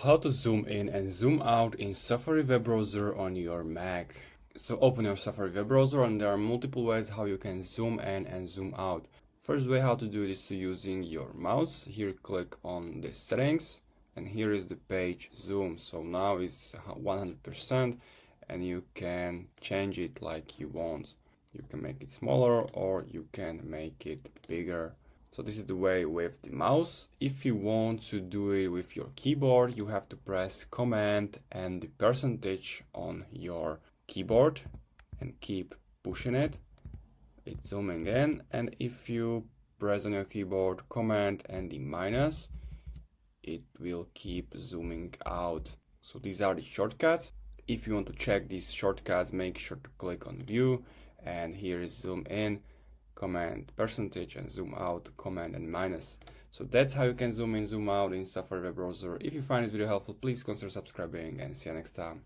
How to zoom in and zoom out in Safari web browser on your Mac. So open your Safari web browser and there are multiple ways how you can zoom in and zoom out. First way how to do it is to using your mouse. Here click on the settings and here is the page zoom. So now it's 100% and you can change it like you want. You can make it smaller or you can make it bigger. So this is the way with the mouse. If you want to do it with your keyboard, you have to press Command and the percentage on your keyboard and keep pushing it. It's zooming in, and if you press on your keyboard Command and the minus, it will keep zooming out. So these are the shortcuts. If you want to check these shortcuts, make sure to click on View, and here is zoom in, Command percentage, and zoom out, Command and minus. So that's how you can zoom in, zoom out in Safari web browser. If you find this video helpful, please consider subscribing and see you next time.